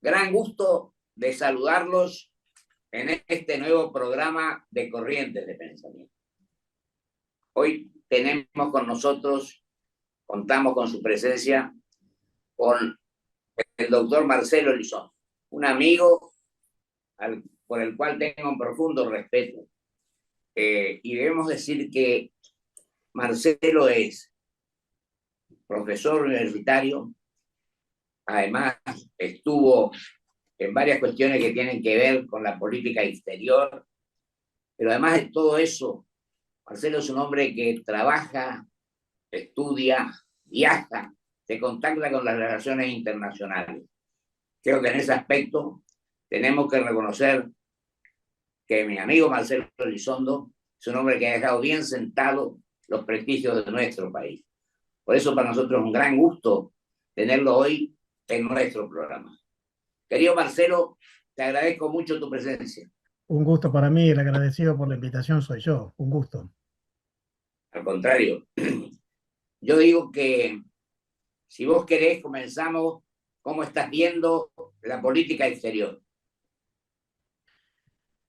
Gran gusto de saludarlos en este nuevo programa de Corrientes de Pensamiento. Hoy tenemos con nosotros, contamos con su presencia, con el doctor Marcelo Elizondo, un amigo por el cual tengo un profundo respeto. Y debemos decir que Marcelo es profesor universitario, además estuvo en varias cuestiones que tienen que ver con la política exterior, pero además de todo eso, Marcelo es un hombre que trabaja, estudia, viaja, se contacta con las relaciones internacionales. Creo que en ese aspecto tenemos que reconocer que mi amigo Marcelo Elizondo es un hombre que ha dejado bien sentado los prestigios de nuestro país. Por eso para nosotros es un gran gusto tenerlo hoy en nuestro programa. Querido Marcelo, te agradezco mucho tu presencia. Un gusto para mí, el agradecido por la invitación soy yo, un gusto. Al contrario, yo digo que si vos querés, comenzamos. ¿Cómo estás viendo la política exterior?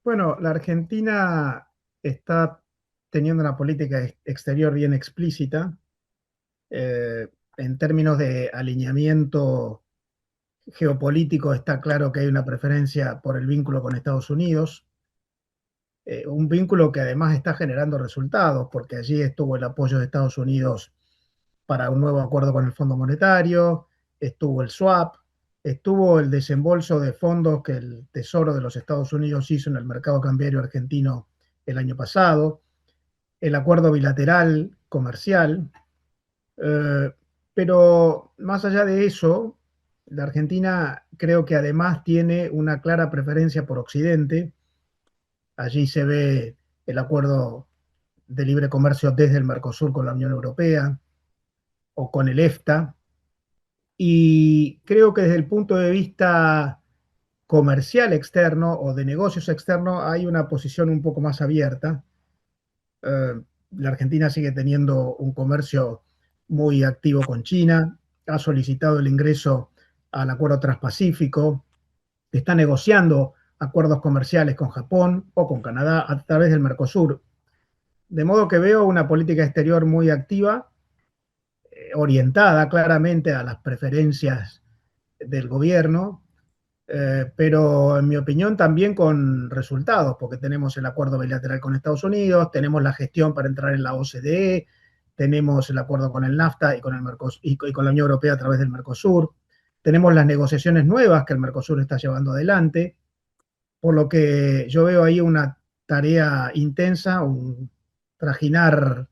Bueno, la Argentina está teniendo una política exterior bien explícita. En términos de alineamiento geopolítico está claro que hay una preferencia por el vínculo con Estados Unidos, un vínculo que además está generando resultados, porque allí estuvo el apoyo de Estados Unidos para un nuevo acuerdo con el Fondo Monetario, estuvo el swap, estuvo el desembolso de fondos que el Tesoro de los Estados Unidos hizo en el mercado cambiario argentino el año pasado, el acuerdo bilateral comercial, eh, pero más allá de eso, la Argentina creo que además tiene una clara preferencia por Occidente. Allí se ve el acuerdo de libre comercio desde el Mercosur con la Unión Europea o con el EFTA. Y creo que desde el punto de vista comercial externo o de negocios externos hay una posición un poco más abierta. La Argentina sigue teniendo un comercio muy activo con China, ha solicitado el ingreso al Acuerdo Transpacífico, está negociando acuerdos comerciales con Japón o con Canadá a través del Mercosur. De modo que veo una política exterior muy activa, orientada claramente a las preferencias del gobierno, pero en mi opinión también con resultados, porque tenemos el acuerdo bilateral con Estados Unidos, tenemos la gestión para entrar en la OCDE, tenemos el acuerdo con el NAFTA y con, el Mercosur, y con la Unión Europea a través del Mercosur, tenemos las negociaciones nuevas que el Mercosur está llevando adelante, por lo que yo veo ahí una tarea intensa, un trajinar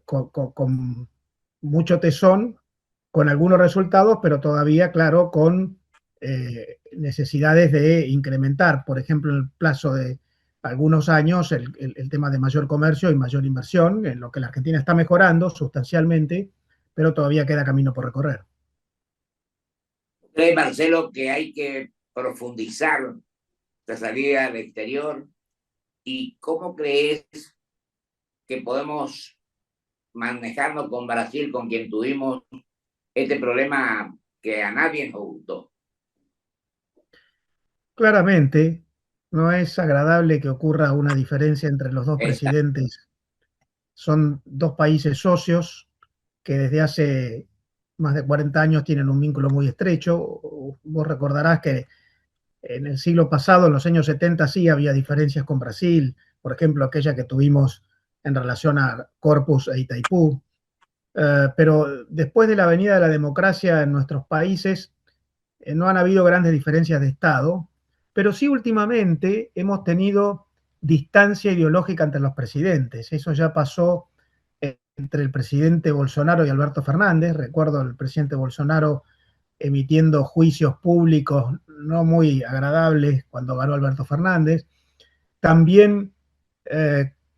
con mucho tesón, con algunos resultados, pero todavía, claro, con necesidades de incrementar, por ejemplo, en el plazo de algunos años, el tema de mayor comercio y mayor inversión, en lo que la Argentina está mejorando sustancialmente, pero todavía queda camino por recorrer. ¿Cree, Marcelo, que hay que profundizar la salida al exterior? ¿Y cómo crees que podemos manejarnos con Brasil, con quien tuvimos este problema que a nadie nos gustó? Claramente, no es agradable que ocurra una diferencia entre los dos Esa. presidentes. Son dos países socios que desde hace más de 40 años tienen un vínculo muy estrecho. Vos recordarás que en el siglo pasado, en los años 70, sí había diferencias con Brasil, por ejemplo, aquella que tuvimos en relación a Corpus e Itaipú. Pero después de la venida de la democracia en nuestros países, no han habido grandes diferencias de Estado, pero sí últimamente hemos tenido distancia ideológica entre los presidentes. Eso ya pasó entre el presidente Bolsonaro y Alberto Fernández. Recuerdo al presidente Bolsonaro emitiendo juicios públicos no muy agradables cuando ganó Alberto Fernández. También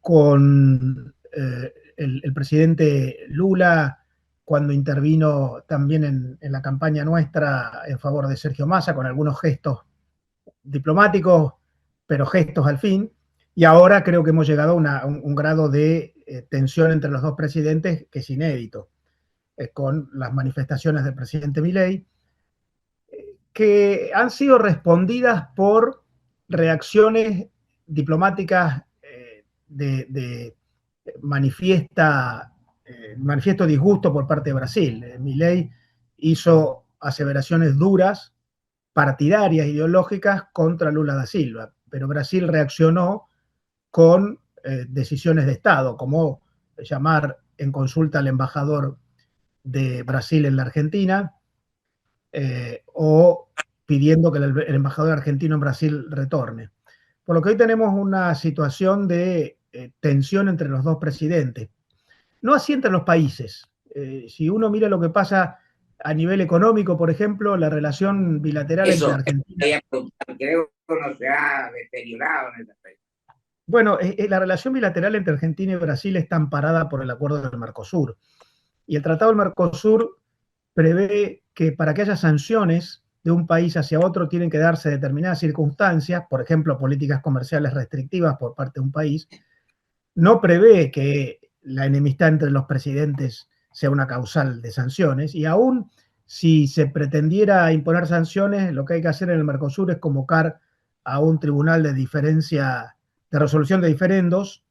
con el presidente Lula cuando intervino también en la campaña nuestra en favor de Sergio Massa, con algunos gestos diplomáticos, pero gestos al fin. Y ahora creo que hemos llegado a un grado de tensión entre los dos presidentes que es inédito, con las manifestaciones del presidente Milei, que han sido respondidas por reacciones diplomáticas de manifiesto disgusto por parte de Brasil. Milei hizo aseveraciones duras, partidarias, ideológicas contra Lula da Silva, pero Brasil reaccionó con decisiones de Estado, como llamar en consulta al embajador de Brasil en la Argentina, o pidiendo que el embajador argentino en Brasil retorne. Por lo que hoy tenemos una situación de tensión entre los dos presidentes. No así entre los países. Si uno mira lo que pasa a nivel económico, por ejemplo, la relación bilateral entre Eso, Argentina. creo que no se ha deteriorado en ese aspecto. Bueno, la relación bilateral entre Argentina y Brasil está amparada por el acuerdo del Mercosur. Y el Tratado del Mercosur prevé que para que haya sanciones de un país hacia otro tienen que darse determinadas circunstancias, por ejemplo, políticas comerciales restrictivas por parte de un país. No prevé que la enemistad entre los presidentes sea una causal de sanciones, y aún si se pretendiera imponer sanciones, lo que hay que hacer en el Mercosur es convocar a un tribunal de diferencia, de resolución de diferendos,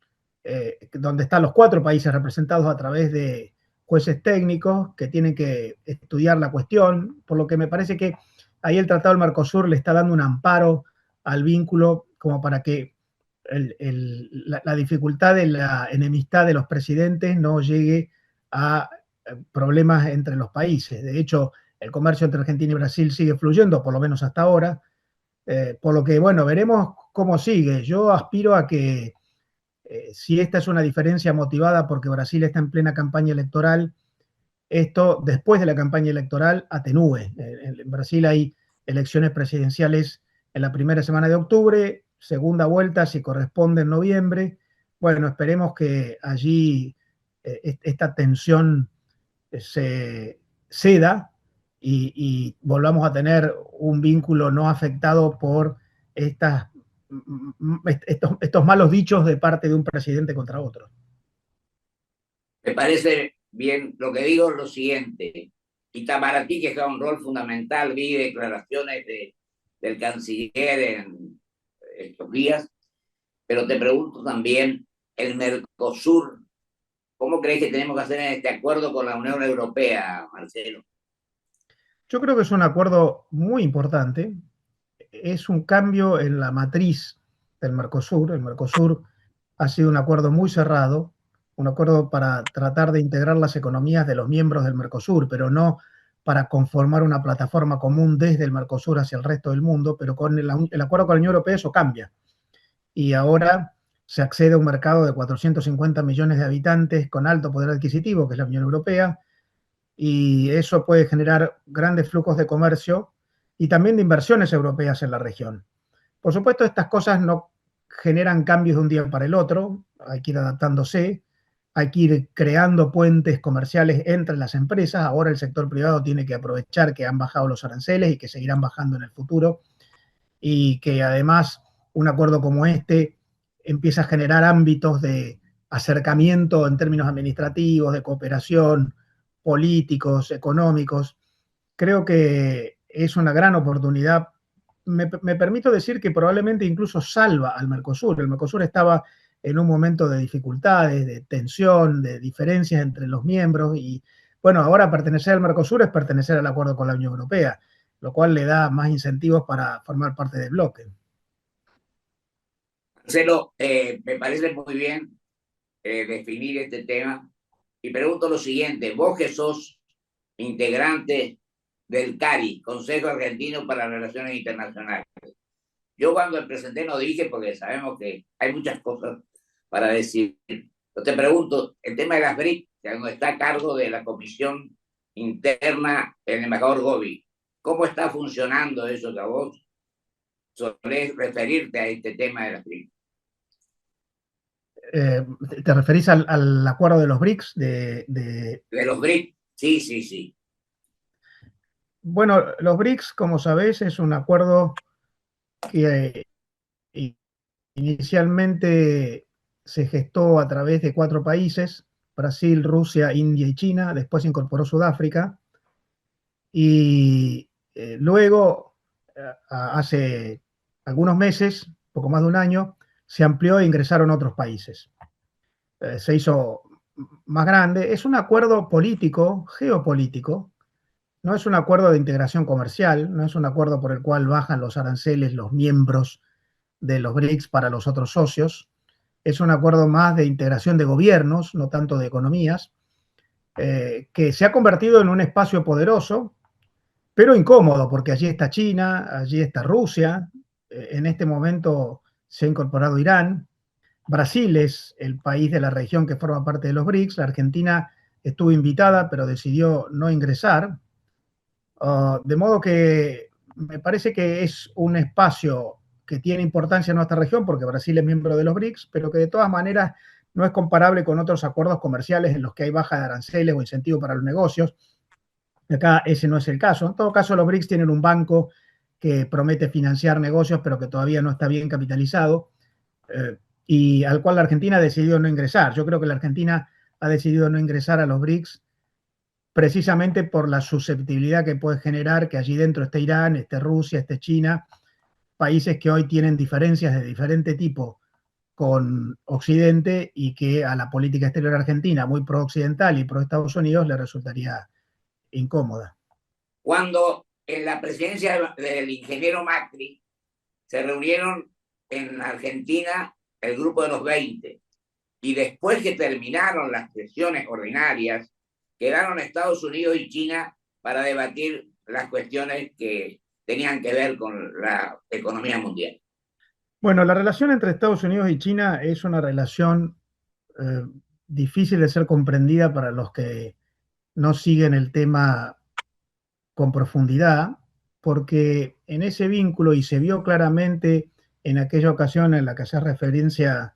donde están los 4 países representados a través de jueces técnicos que tienen que estudiar la cuestión, por lo que me parece que ahí el Tratado del Mercosur le está dando un amparo al vínculo como para que la dificultad de la enemistad de los presidentes no llegue a problemas entre los países. De hecho, el comercio entre Argentina y Brasil sigue fluyendo, por lo menos hasta ahora, por lo que, bueno, veremos cómo sigue. Yo aspiro a que si esta es una diferencia motivada porque Brasil está en plena campaña electoral, esto después de la campaña electoral atenúe. En Brasil hay elecciones presidenciales en la primera semana de octubre, segunda vuelta si corresponde en noviembre. Bueno, esperemos que allí esta tensión se ceda y volvamos a tener un vínculo no afectado por estos malos dichos de parte de un presidente contra otro. Me parece bien lo que digo es lo siguiente. Itamaraty, que juega un rol fundamental, vi declaraciones del canciller en estos días, pero te pregunto también, el Mercosur, ¿cómo crees que tenemos que hacer en este acuerdo con la Unión Europea, Marcelo? Yo creo que es un acuerdo muy importante. Es un cambio en la matriz del Mercosur. El Mercosur ha sido un acuerdo muy cerrado, un acuerdo para tratar de integrar las economías de los miembros del Mercosur, pero no para conformar una plataforma común desde el Mercosur hacia el resto del mundo, pero con el acuerdo con la Unión Europea eso cambia. Y ahora se accede a un mercado de 450 millones de habitantes con alto poder adquisitivo, que es la Unión Europea, y eso puede generar grandes flujos de comercio y también de inversiones europeas en la región. Por supuesto, estas cosas no generan cambios de un día para el otro, hay que ir adaptándose, hay que ir creando puentes comerciales entre las empresas. Ahora el sector privado tiene que aprovechar que han bajado los aranceles y que seguirán bajando en el futuro, y que además un acuerdo como este empieza a generar ámbitos de acercamiento en términos administrativos, de cooperación, políticos, económicos. Creo que es una gran oportunidad. Me permito decir que probablemente incluso salva al Mercosur. El Mercosur estaba en un momento de dificultades, de tensión, de diferencias entre los miembros, y bueno, ahora pertenecer al Mercosur es pertenecer al acuerdo con la Unión Europea, lo cual le da más incentivos para formar parte del bloque. Marcelo, me parece muy bien definir este tema y pregunto lo siguiente, vos que sos integrante del CARI, Consejo Argentino para Relaciones Internacionales. Yo cuando me presenté no dije porque sabemos que hay muchas cosas para decir. Yo te pregunto, el tema de las BRIC, que no está a cargo de la comisión interna el embajador Gobi, ¿cómo está funcionando eso que a vos solés referirte a este tema de las BRIC? ¿Te referís al acuerdo de los BRICS? De los BRIC, sí, sí, sí. Bueno, los BRICS, como sabés, es un acuerdo que inicialmente se gestó a través de 4 países: Brasil, Rusia, India y China. Después se incorporó Sudáfrica y luego hace algunos meses, poco más de un año, se amplió e ingresaron otros países. Se hizo más grande. Es un acuerdo político, geopolítico, no es un acuerdo de integración comercial, no es un acuerdo por el cual bajan los aranceles los miembros de los BRICS para los otros socios. Es un acuerdo más de integración de gobiernos, no tanto de economías, que se ha convertido en un espacio poderoso, pero incómodo, porque allí está China, allí está Rusia, en este momento se ha incorporado Irán, Brasil es el país de la región que forma parte de los BRICS, la Argentina estuvo invitada, pero decidió no ingresar, de modo que me parece que es un espacio que tiene importancia en nuestra región, porque Brasil es miembro de los BRICS, pero que de todas maneras no es comparable con otros acuerdos comerciales en los que hay baja de aranceles o incentivo para los negocios. Acá ese no es el caso. En todo caso, los BRICS tienen un banco que promete financiar negocios, pero que todavía no está bien capitalizado, y al cual la Argentina decidió no ingresar. Yo creo que la Argentina ha decidido no ingresar a los BRICS precisamente por la susceptibilidad que puede generar que allí dentro esté Irán, esté Rusia, esté China, países que hoy tienen diferencias de diferente tipo con Occidente y que a la política exterior argentina, muy pro-occidental y pro-Estados Unidos, le resultaría incómoda. Cuando en la presidencia del ingeniero Macri se reunieron en Argentina el grupo de los 20 y después que terminaron las sesiones ordinarias, quedaron Estados Unidos y China para debatir las cuestiones que tenían que ver con la economía mundial. Bueno, la relación entre Estados Unidos y China es una relación eh, difícil de ser comprendida para los que no siguen el tema con profundidad, porque en ese vínculo, y se vio claramente en aquella ocasión en la que hace referencia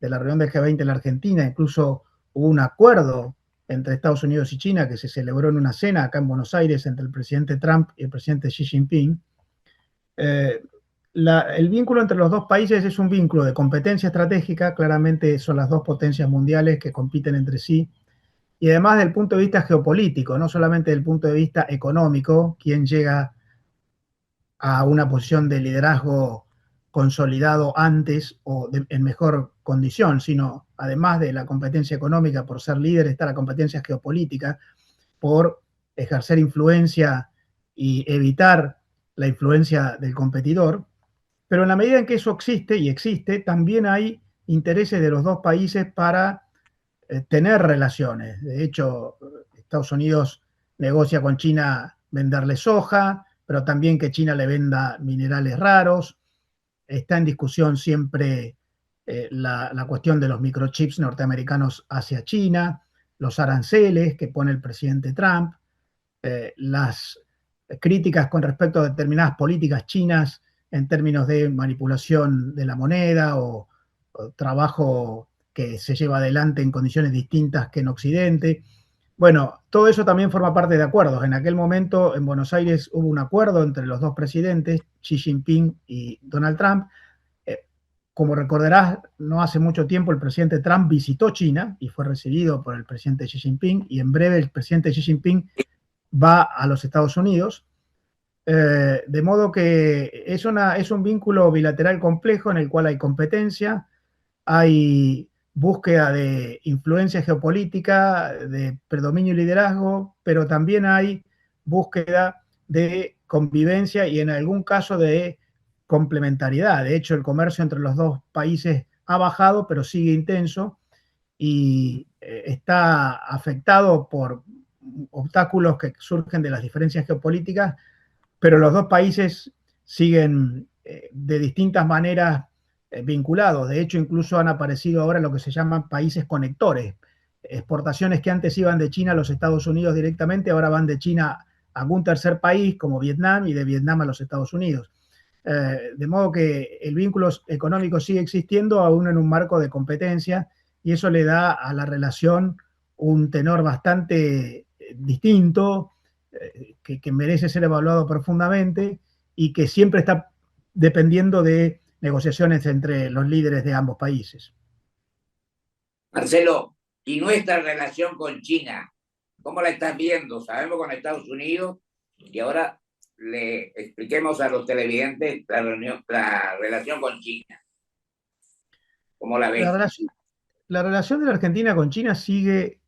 de la reunión del G20 en la Argentina, incluso hubo un acuerdo entre Estados Unidos y China que se celebró en una cena acá en Buenos Aires entre el presidente Trump y el presidente Xi Jinping. Eh, el vínculo entre los dos países es un vínculo de competencia estratégica, claramente son las dos potencias mundiales que compiten entre sí, y además del punto de vista geopolítico, no solamente del punto de vista económico, quién llega a una posición de liderazgo consolidado antes o en mejor condición, sino además de la competencia económica por ser líder, está la competencia geopolítica por ejercer influencia y evitar la influencia del competidor. Pero en la medida en que eso existe y existe, también hay intereses de los dos países para tener relaciones. De hecho, Estados Unidos negocia con China venderle soja, pero también que China le venda minerales raros. Está en discusión siempre la cuestión de los microchips norteamericanos hacia China, los aranceles que pone el presidente Trump, las críticas con respecto a determinadas políticas chinas en términos de manipulación de la moneda o trabajo que se lleva adelante en condiciones distintas que en Occidente. Bueno, todo eso también forma parte de acuerdos. En aquel momento en Buenos Aires hubo un acuerdo entre los dos presidentes, Xi Jinping y Donald Trump. Como recordarás, no hace mucho tiempo el presidente Trump visitó China y fue recibido por el presidente Xi Jinping, y en breve el presidente Xi Jinping va a los Estados Unidos. De modo que es un vínculo bilateral complejo en el cual hay competencia, hay búsqueda de influencia geopolítica, de predominio y liderazgo, pero también hay búsqueda de convivencia y en algún caso de complementariedad. De hecho, el comercio entre los dos países ha bajado, pero sigue intenso y está afectado por obstáculos que surgen de las diferencias geopolíticas, pero los dos países siguen de distintas maneras vinculados. De hecho, incluso han aparecido ahora lo que se llaman países conectores. Exportaciones que antes iban de China a los Estados Unidos directamente, ahora van de China a algún tercer país como Vietnam y de Vietnam a los Estados Unidos. De modo que el vínculo económico sigue existiendo aún en un marco de competencia, y eso le da a la relación un tenor bastante distinto, que merece ser evaluado profundamente y que siempre está dependiendo de negociaciones entre los líderes de ambos países. Marcelo, ¿y nuestra relación con China? ¿Cómo la estás viendo? Sabemos con Estados Unidos y ahora le expliquemos a los televidentes la relación con China. ¿Cómo la La ves? relación, la relación de la Argentina con China sigue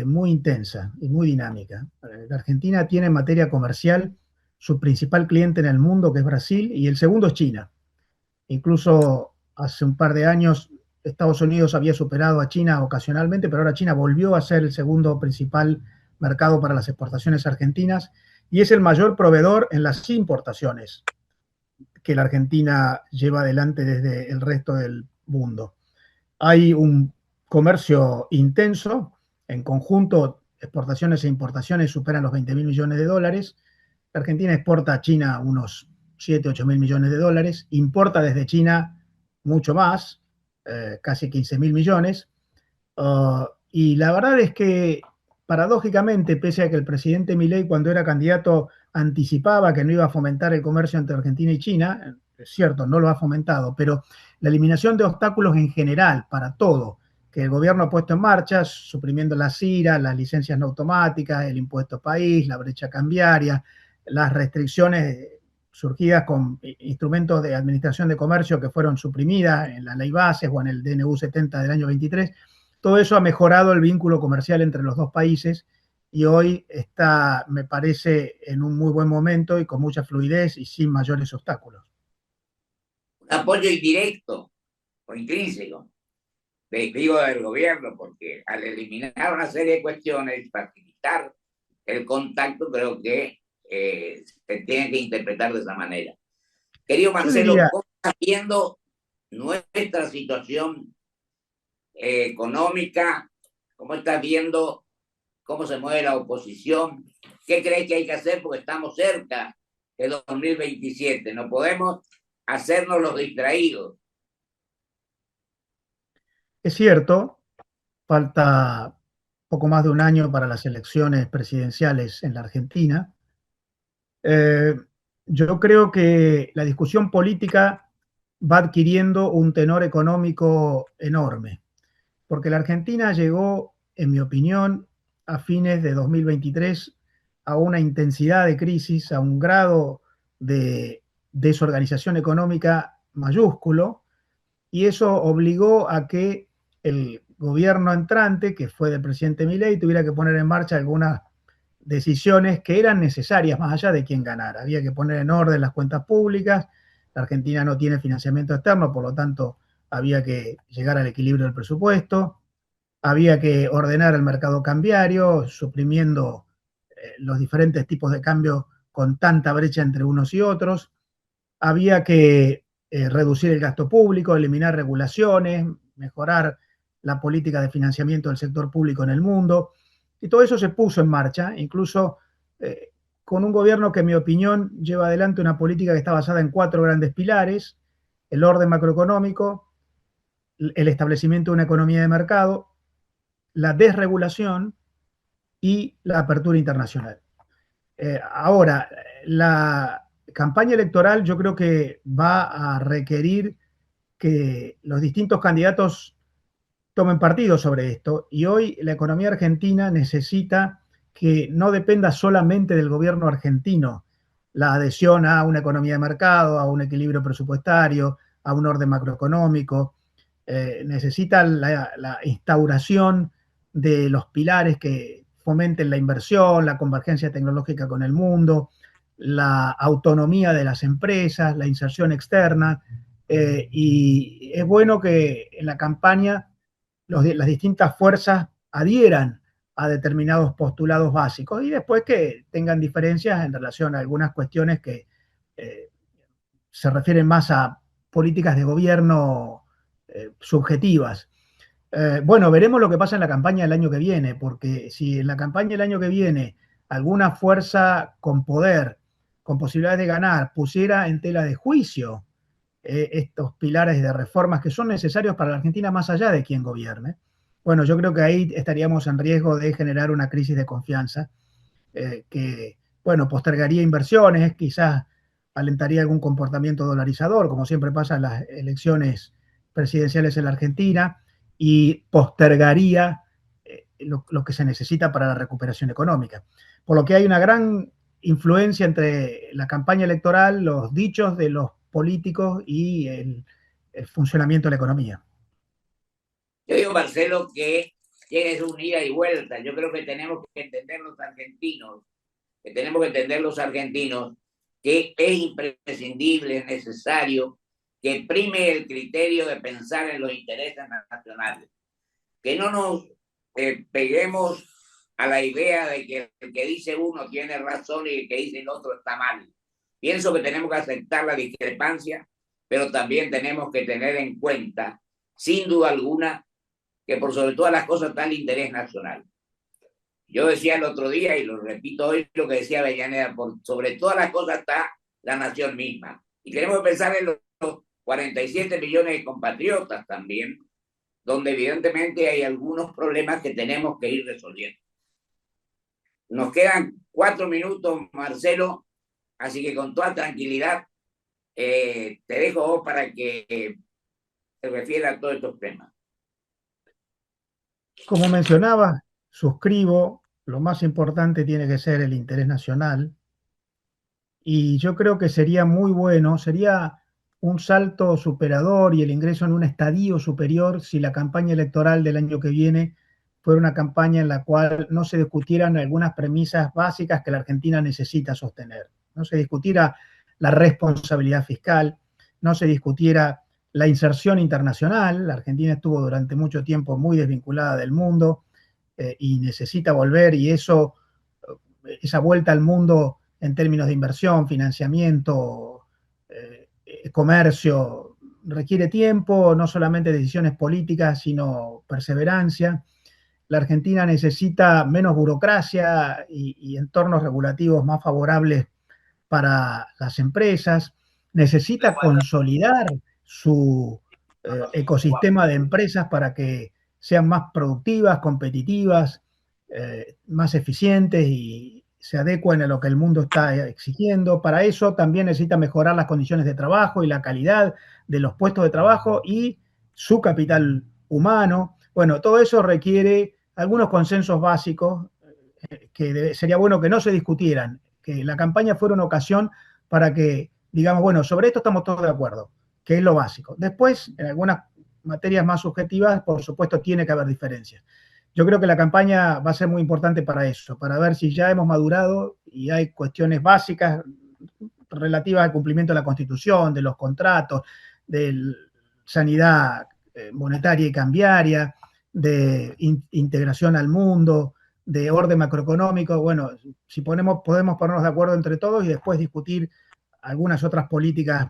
muy intensa y muy dinámica. La Argentina tiene en materia comercial su principal cliente en el mundo, que es Brasil, y el segundo es China. Incluso hace un par de años Estados Unidos había superado a China ocasionalmente, pero ahora China volvió a ser el segundo principal mercado para las exportaciones argentinas y es el mayor proveedor en las importaciones que la Argentina lleva adelante desde el resto del mundo. Hay un comercio intenso, en conjunto exportaciones e importaciones superan los 20 mil millones de dólares. La Argentina exporta a China unos 7, 8 mil millones de dólares, importa desde China mucho más, casi 15 mil millones. Y la verdad es que, paradójicamente, pese a que el presidente Milei, cuando era candidato, anticipaba que no iba a fomentar el comercio entre Argentina y China, es cierto, no lo ha fomentado, pero la eliminación de obstáculos en general para todo que el gobierno ha puesto en marcha, suprimiendo las IRA, las licencias no automáticas, el impuesto país, la brecha cambiaria, las restricciones surgidas con instrumentos de administración de comercio que fueron suprimidas en la ley bases o en el DNU 70 del año 23, todo eso ha mejorado el vínculo comercial entre los dos países y hoy está, me parece, en un muy buen momento y con mucha fluidez y sin mayores obstáculos. Un apoyo indirecto o intrínseco, digo, del gobierno, porque al eliminar una serie de cuestiones, facilitar el contacto, creo que se tiene que interpretar de esa manera. Querido Yo Marcelo, diría, ¿cómo estás viendo nuestra situación económica? ¿Cómo estás viendo cómo se mueve la oposición? ¿Qué crees que hay que hacer? Porque estamos cerca de 2027. No podemos hacernos los distraídos. es cierto, falta poco más de un año para las elecciones presidenciales en la Argentina. Eh, yo creo que la discusión política va adquiriendo un tenor económico enorme, porque la Argentina llegó, en mi opinión, a fines de 2023 a una intensidad de crisis, a un grado de desorganización económica mayúsculo, y eso obligó a que el gobierno entrante, que fue del presidente Milei, tuviera que poner en marcha algunas decisiones que eran necesarias más allá de quién ganara. Había que poner en orden las cuentas públicas, la Argentina no tiene financiamiento externo, por lo tanto había que llegar al equilibrio del presupuesto, había que ordenar el mercado cambiario, suprimiendo los diferentes tipos de cambio con tanta brecha entre unos y otros, había que reducir el gasto público, eliminar regulaciones, mejorar la política de financiamiento del sector público en el mundo. Y todo eso se puso en marcha, incluso con un gobierno que, en mi opinión, lleva adelante una política que está basada en cuatro grandes pilares: el orden macroeconómico, el establecimiento de una economía de mercado, la desregulación y la apertura internacional. Ahora, la campaña electoral yo creo que va a requerir que los distintos candidatos tomen partido sobre esto y hoy la economía argentina necesita que no dependa solamente del gobierno argentino la adhesión a una economía de mercado, a un equilibrio presupuestario, a un orden macroeconómico. Necesita la instauración de los pilares que fomenten la inversión, la convergencia tecnológica con el mundo, la autonomía de las empresas, la inserción externa. Y es bueno que en la campaña las distintas fuerzas adhieran a determinados postulados básicos y después que tengan diferencias en relación a algunas cuestiones que eh, se refieren más a políticas de gobierno subjetivas. Bueno, veremos lo que pasa en la campaña del año que viene, porque si en la campaña del año que viene alguna fuerza con poder, con posibilidades de ganar, pusiera en tela de juicio estos pilares de reformas que son necesarios para la Argentina más allá de quien gobierne, bueno, yo creo que ahí estaríamos en riesgo de generar una crisis de confianza que, bueno, postergaría inversiones, quizás alentaría algún comportamiento dolarizador, como siempre pasa en las elecciones presidenciales en la Argentina, y postergaría lo que se necesita para la recuperación económica. Por lo que hay una gran influencia entre la campaña electoral, los dichos de los políticos y el funcionamiento de la economía. Yo digo, Marcelo, que tienes un ida y vuelta. Yo creo que tenemos que entender los argentinos, que es imprescindible, es necesario que prime el criterio de pensar en los intereses nacionales. Que no nos peguemos a la idea de que el que dice uno tiene razón y el que dice el otro está mal. Pienso que tenemos que aceptar la discrepancia, pero también tenemos que tener en cuenta, sin duda alguna, que por sobre todas las cosas está el interés nacional. Yo decía el otro día, y lo repito hoy, lo que decía Avellaneda, por sobre todas las cosas está la nación misma. Y tenemos que pensar en los 47 millones de compatriotas también, donde evidentemente hay algunos problemas que tenemos que ir resolviendo. Nos quedan 4 minutos, Marcelo, así que con toda tranquilidad te dejo vos para que te refieras a todos estos temas. Como mencionaba, suscribo, lo más importante tiene que ser el interés nacional y yo creo que sería muy bueno, sería un salto superador y el ingreso en un estadio superior si la campaña electoral del año que viene fuera una campaña en la cual no se discutieran algunas premisas básicas que la Argentina necesita sostener. No se discutiera la responsabilidad fiscal, no se discutiera la inserción internacional. La Argentina estuvo durante mucho tiempo muy desvinculada del mundo y necesita volver y eso, esa vuelta al mundo en términos de inversión, financiamiento, comercio, requiere tiempo, no solamente decisiones políticas, sino perseverancia. La Argentina necesita menos burocracia y entornos regulativos más favorables para las empresas, necesita consolidar su ecosistema de empresas para que sean más productivas, competitivas, más eficientes y se adecuen a lo que el mundo está exigiendo. Para eso también necesita mejorar las condiciones de trabajo y la calidad de los puestos de trabajo y su capital humano. Bueno, todo eso requiere algunos consensos básicos que sería bueno que no se discutieran, que la campaña fuera una ocasión para que digamos, bueno, sobre esto estamos todos de acuerdo, que es lo básico. Después, en algunas materias más subjetivas, por supuesto, tiene que haber diferencias. Yo creo que la campaña va a ser muy importante para eso, para ver si ya hemos madurado y hay cuestiones básicas relativas al cumplimiento de la Constitución, de los contratos, de sanidad monetaria y cambiaria, de integración al mundo, de orden macroeconómico. Bueno, si podemos ponernos de acuerdo entre todos y después discutir algunas otras políticas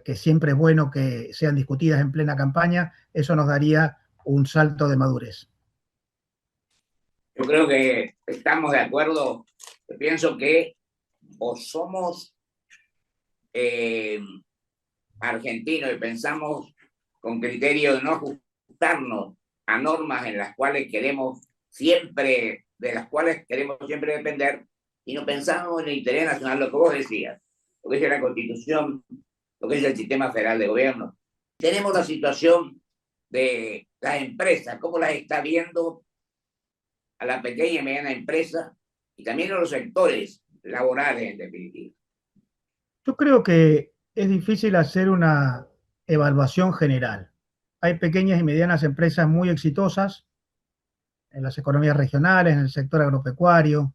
que siempre es bueno que sean discutidas en plena campaña, eso nos daría un salto de madurez. Yo creo que estamos de acuerdo. Yo pienso que o somos argentinos y pensamos con criterio de no ajustarnos a normas en las cuales queremos siempre, de las cuales queremos siempre depender, y no pensamos en el interés nacional, lo que vos decías, lo que dice la Constitución, lo que dice el sistema federal de gobierno. Tenemos la situación de las empresas, cómo las está viendo a la pequeña y mediana empresa y también a los sectores laborales, en definitiva. Yo creo que es difícil hacer una evaluación general. Hay pequeñas y medianas empresas muy exitosas en las economías regionales, en el sector agropecuario.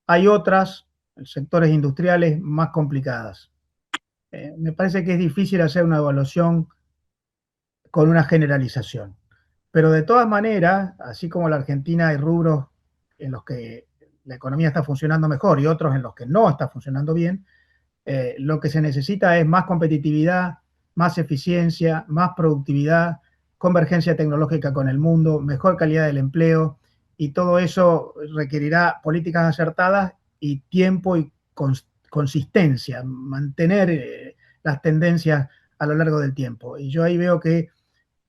Hay otras, en sectores industriales, más complicadas. Me parece que es difícil hacer una evaluación con una generalización. Pero de todas maneras, así como la Argentina hay rubros en los que la economía está funcionando mejor y otros en los que no está funcionando bien, lo que se necesita es más competitividad, más eficiencia, más productividad, convergencia tecnológica con el mundo, mejor calidad del empleo y todo eso requerirá políticas acertadas y tiempo y consistencia, mantener las tendencias a lo largo del tiempo. Y yo ahí veo que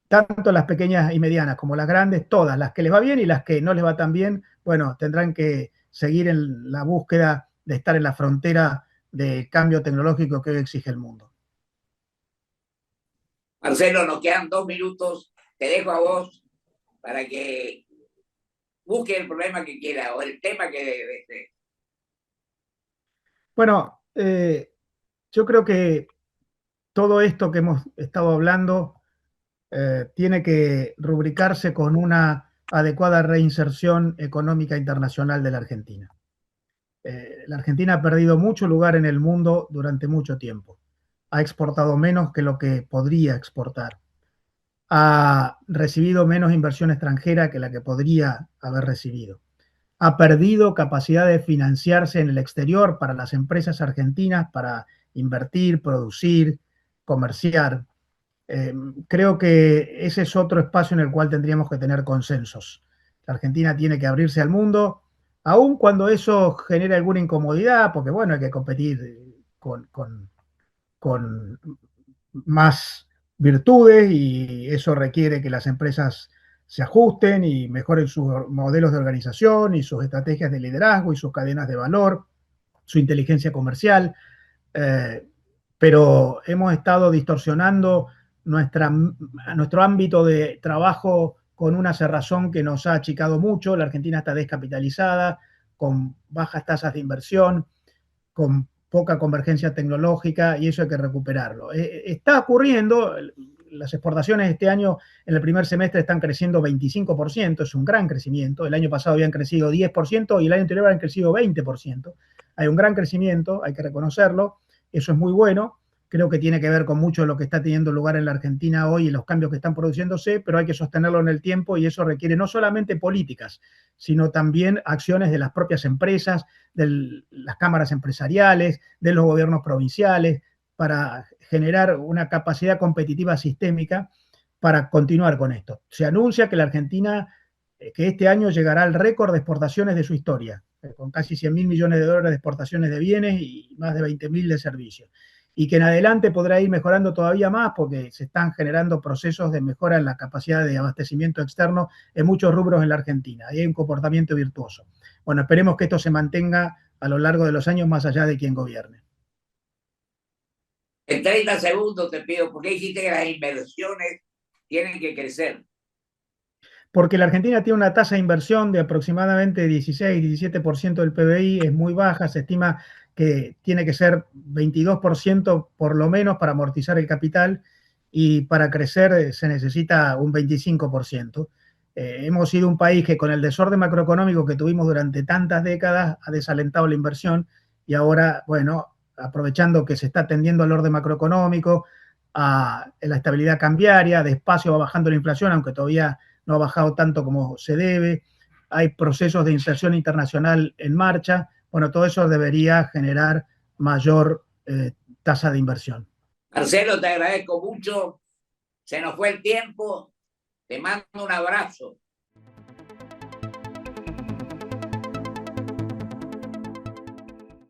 tanto las pequeñas y medianas como las grandes, todas, las que les va bien y las que no les va tan bien, bueno, tendrán que seguir en la búsqueda de estar en la frontera del cambio tecnológico que hoy exige el mundo. Marcelo, nos quedan 2 minutos. Te dejo a vos para que busque el problema que quiera o el tema que desee. Bueno, yo creo que todo esto que hemos estado hablando tiene que rubricarse con una adecuada reinserción económica internacional de la Argentina. La Argentina ha perdido mucho lugar en el mundo durante mucho tiempo. Ha exportado menos que lo que podría exportar. Ha recibido menos inversión extranjera que la que podría haber recibido. Ha perdido capacidad de financiarse en el exterior para las empresas argentinas para invertir, producir, comerciar. Eh, Creo que ese es otro espacio en el cual tendríamos que tener consensos. La Argentina tiene que abrirse al mundo, aun cuando eso genere alguna incomodidad, porque bueno, hay que competir con más virtudes y eso requiere que las empresas se ajusten y mejoren sus modelos de organización y sus estrategias de liderazgo y sus cadenas de valor, su inteligencia comercial, eh, pero hemos estado distorsionando nuestro ámbito de trabajo con una cerrazón que nos ha achicado mucho. La Argentina está descapitalizada, con bajas tasas de inversión, con poca convergencia tecnológica y eso hay que recuperarlo. Está ocurriendo, las exportaciones este año en el primer semestre están creciendo 25%, es un gran crecimiento. El año pasado habían crecido 10% y el año anterior habían crecido 20%. Hay un gran crecimiento, hay que reconocerlo, eso es muy bueno. Creo que tiene que ver con mucho de lo que está teniendo lugar en la Argentina hoy y los cambios que están produciéndose, pero hay que sostenerlo en el tiempo y eso requiere no solamente políticas, sino también acciones de las propias empresas, de las cámaras empresariales, de los gobiernos provinciales, para generar una capacidad competitiva sistémica para continuar con esto. Se anuncia que la Argentina, que este año llegará al récord de exportaciones de su historia, con casi 100.000 millones de dólares de exportaciones de bienes y más de 20.000 de servicios. Y que en adelante podrá ir mejorando todavía más porque se están generando procesos de mejora en la capacidad de abastecimiento externo en muchos rubros en la Argentina. Ahí hay un comportamiento virtuoso. Bueno, esperemos que esto se mantenga a lo largo de los años más allá de quien gobierne. En 30 segundos te pido, ¿por qué dijiste que las inversiones tienen que crecer? Porque la Argentina tiene una tasa de inversión de aproximadamente 16-17% del PBI, es muy baja, se estima que tiene que ser 22% por lo menos para amortizar el capital y para crecer se necesita un 25%. Hemos sido un país que con el desorden macroeconómico que tuvimos durante tantas décadas ha desalentado la inversión y ahora, bueno, aprovechando que se está atendiendo al orden macroeconómico, a la estabilidad cambiaria, despacio va bajando la inflación, aunque todavía no ha bajado tanto como se debe, hay procesos de inserción internacional en marcha, bueno, todo eso debería generar mayor tasa de inversión. Marcelo, te agradezco mucho. Se nos fue el tiempo. Te mando un abrazo.